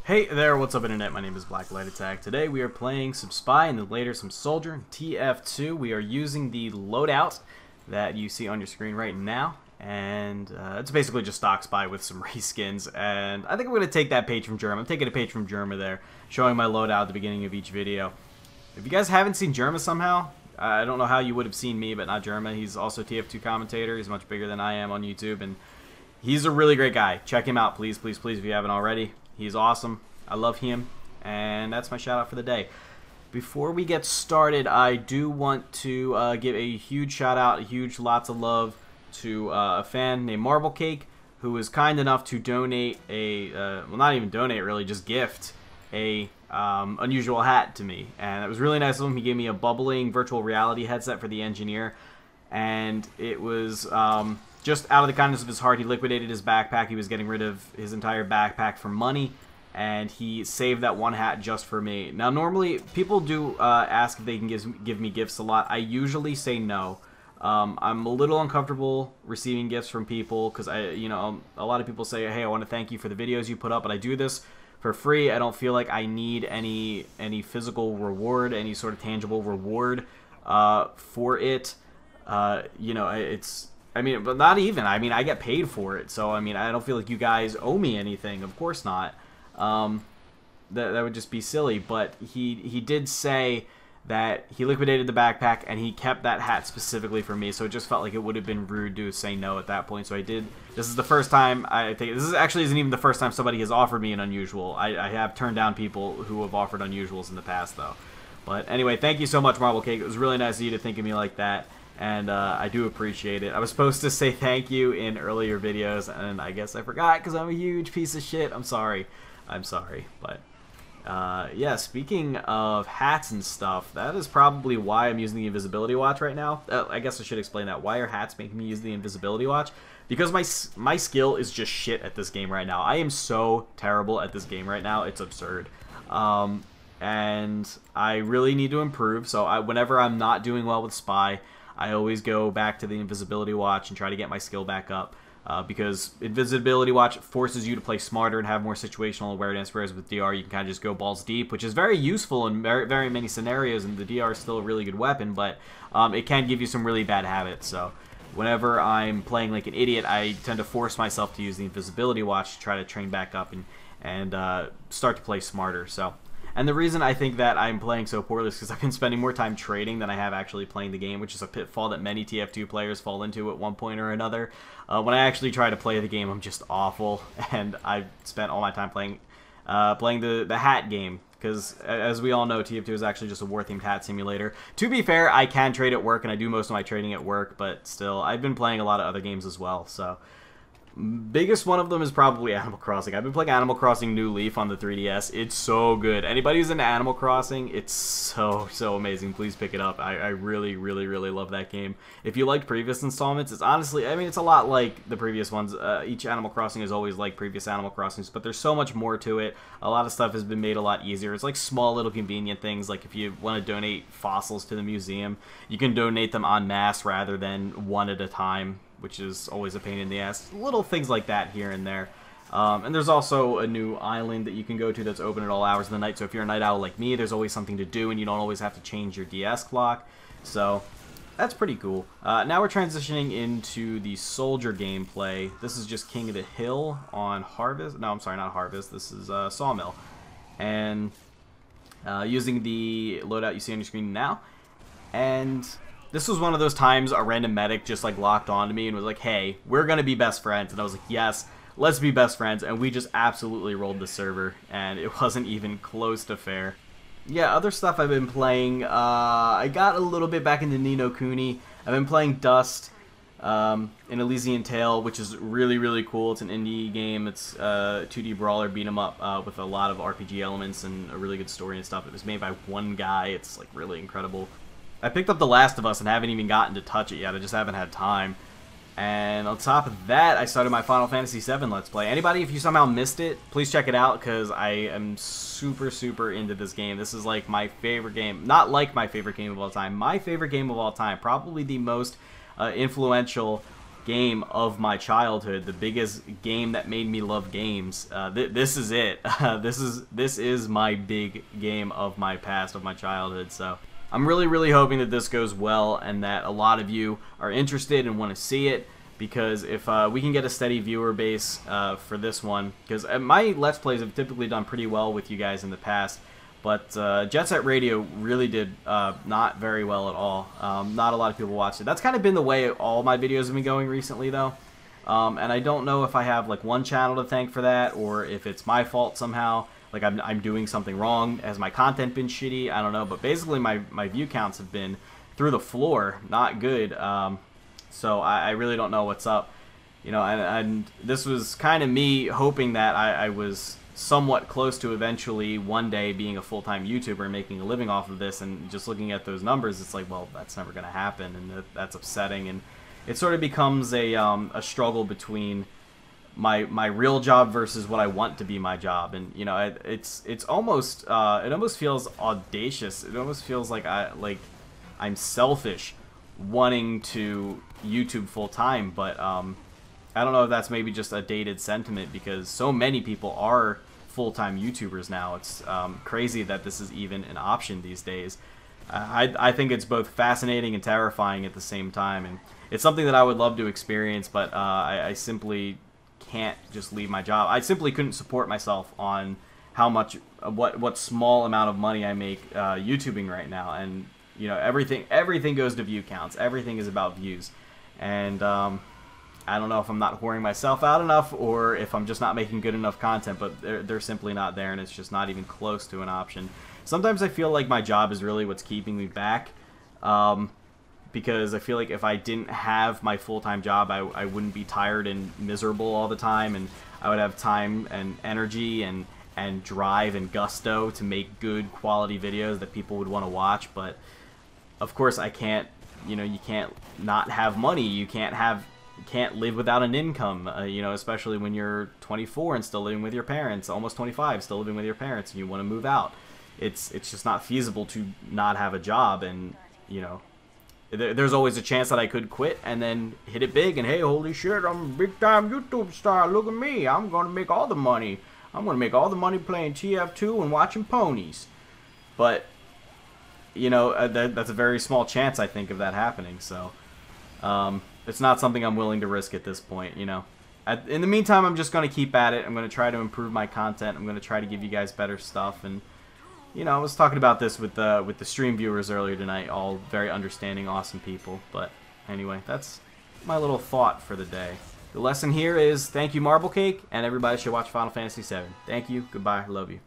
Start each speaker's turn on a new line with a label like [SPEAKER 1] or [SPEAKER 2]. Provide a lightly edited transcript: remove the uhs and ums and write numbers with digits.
[SPEAKER 1] Hey there, what's up internet? My name is BlackLightAttack. Today we are playing some Spy and then later some Soldier, TF2. We are using the loadout that you see on your screen right now. And it's basically just stock Spy with some reskins. And I think I'm going to take that page from Germa. I'm taking a page from Germa there, showing my loadout at the beginning of each video. If you guys haven't seen Germa somehow, I don't know how you would have seen me, but not Germa. He's also a TF2 commentator. He's much bigger than I am on YouTube. And he's a really great guy. Check him out, please, please, please, if you haven't already. He's awesome. I love him, and that's my shout out for the day. Before we get started, I do want to give a huge shout out, lots of love to a fan named Marble Cake, who was kind enough to donate a, well, not even donate really, just gift a unusual hat to me. And it was really nice of him. He gave me a bubbling virtual reality headset for the engineer, and it was just out of the kindness of his heart. He liquidated his backpack. He was getting rid of his entire backpack for money, and he saved that one hat just for me. Now, normally, people do ask if they can give me gifts a lot. I usually say no. I'm a little uncomfortable receiving gifts from people because a lot of people say, hey, I want to thank you for the videos you put up, but I do this for free. I don't feel like I need any physical reward, any sort of tangible reward for it. But not even. I mean, I get paid for it, so I mean, I don't feel like you guys owe me anything. Of course not. That would just be silly. But he did say that he liquidated the backpack and he kept that hat specifically for me. So it just felt like it would have been rude to say no at that point. So I did. This is the first time I think. This actually isn't even the first time somebody has offered me an unusual. I have turned down people who have offered unusuals in the past, though. But anyway, thank you so much, Marble Cake. It was really nice of you to think of me like that. And I do appreciate it. I was supposed to say thank you in earlier videos, and I guess I forgot because I'm a huge piece of shit. I'm sorry. I'm sorry. But, yeah, speaking of hats and stuff, that is probably why I'm using the invisibility watch right now. I guess I should explain that. Why are hats making me use the invisibility watch? Because my skill is just shit at this game right now. I am so terrible at this game right now. It's absurd. And I really need to improve. So whenever I'm not doing well with Spy, I always go back to the invisibility watch and try to get my skill back up, because invisibility watch forces you to play smarter and have more situational awareness, whereas with DR you can kind of just go balls deep, which is very useful in very many scenarios, and the DR is still a really good weapon, but it can give you some really bad habits. So whenever I'm playing like an idiot, I tend to force myself to use the invisibility watch to try to train back up and start to play smarter. And the reason I think that I'm playing so poorly is because I've been spending more time trading than I have actually playing the game, which is a pitfall that many TF2 players fall into at one point or another. When I actually try to play the game, I'm just awful, and I've spent all my time playing the hat game, because as we all know, TF2 is actually just a war-themed hat simulator. To be fair, I can trade at work, and I do most of my trading at work, but still, I've been playing a lot of other games as well, so... Biggest one of them is probably Animal Crossing. I've been playing Animal Crossing New Leaf on the 3DS. It's so good. Anybody who's into Animal Crossing, it's so amazing. Please pick it up. I really love that game. If you liked previous installments, it's honestly, I mean, it's a lot like the previous ones. Each Animal Crossing is always like previous Animal Crossings, but there's so much more to it. A lot of stuff has been made a lot easier. It's like small little convenient things, like if you want to donate fossils to the museum, you can donate them en masse rather than one at a time, which is always a pain in the ass. Little things like that here and there. And there's also a new island that you can go to that's open at all hours of the night, so if you're a night owl like me, there's always something to do, and you don't always have to change your DS clock. So, that's pretty cool. Now we're transitioning into the Soldier gameplay. This is just King of the Hill on Harvest. No, I'm sorry, not Harvest. This is Sawmill. And using the loadout you see on your screen now. And... this was one of those times a random medic just like locked onto me and was like, hey, we're going to be best friends. And I was like, yes, let's be best friends. And we just absolutely rolled the server, and it wasn't even close to fair. Yeah, other stuff I've been playing, I got a little bit back into Ni no Kuni. I've been playing Dust in Elysian Tale, which is really cool. It's an indie game. It's a 2D brawler beat 'em up with a lot of RPG elements and a really good story and stuff. It was made by one guy. It's like really incredible. I picked up The Last of Us and haven't even gotten to touch it yet. I just haven't had time. And on top of that, I started my Final Fantasy VII Let's Play. Anybody, if you somehow missed it, please check it out, because I am super into this game. This is like my favorite game. Not like my favorite game of all time. My favorite game of all time. Probably the most influential game of my childhood, the biggest game that made me love games. This is it. This is my big game of my past, of my childhood. So I'm really hoping that this goes well and that a lot of you are interested and want to see it, because if we can get a steady viewer base for this one, because my Let's Plays have typically done pretty well with you guys in the past, but Jet Set Radio really did not very well at all. Not a lot of people watched it. That's kind of been the way all my videos have been going recently, though. And I don't know if I have like one channel to thank for that, or if it's my fault somehow. Like I'm doing something wrong. Has my content been shitty? I don't know. But basically my view counts have been through the floor. Not good. So I really don't know what's up. You know, and this was kind of me hoping that I was somewhat close to eventually one day being a full-time YouTuber and making a living off of this, and just looking at those numbers, it's like, well, that's never going to happen, and that's upsetting, and it sort of becomes a struggle between my real job versus what I want to be my job. And you know, it's almost it almost feels audacious. It almost feels like I'm selfish wanting to YouTube full-time, but I don't know if that's maybe just a dated sentiment, because so many people are full-time YouTubers now. It's crazy that this is even an option these days. I think it's both fascinating and terrifying at the same time, and it's something that I would love to experience, but I simply can't just leave my job. I simply couldn't support myself on how much, what small amount of money I make YouTubing right now, and you know, everything goes to view counts. Everything is about views, and I don't know if I'm not whoring myself out enough, or if I'm just not making good enough content, but they're simply not there, and it's just not even close to an option. Sometimes I feel like my job is really what's keeping me back, because I feel like if I didn't have my full-time job, I wouldn't be tired and miserable all the time, and I would have time and energy and drive and gusto to make good quality videos that people would want to watch. But of course I can't, you know, you can't not have money. You can't live without an income, you know, especially when you're 24 and still living with your parents, almost 25, still living with your parents, and you want to move out. It's just not feasible to not have a job, and, you know, there's always a chance that I could quit and then hit it big, and hey, holy shit, I'm a big-time YouTube star, look at me, I'm going to make all the money. I'm going to make all the money playing TF2 and watching ponies. But, you know, that's a very small chance, I think, of that happening, so it's not something I'm willing to risk at this point, you know. In the meantime, I'm just going to keep at it. I'm going to try to improve my content. I'm going to try to give you guys better stuff. And, you know, I was talking about this with the stream viewers earlier tonight, all very understanding, awesome people. But anyway, that's my little thought for the day. The lesson here is thank you, Marble Cake, and everybody should watch Final Fantasy VII. Thank you, goodbye, love you.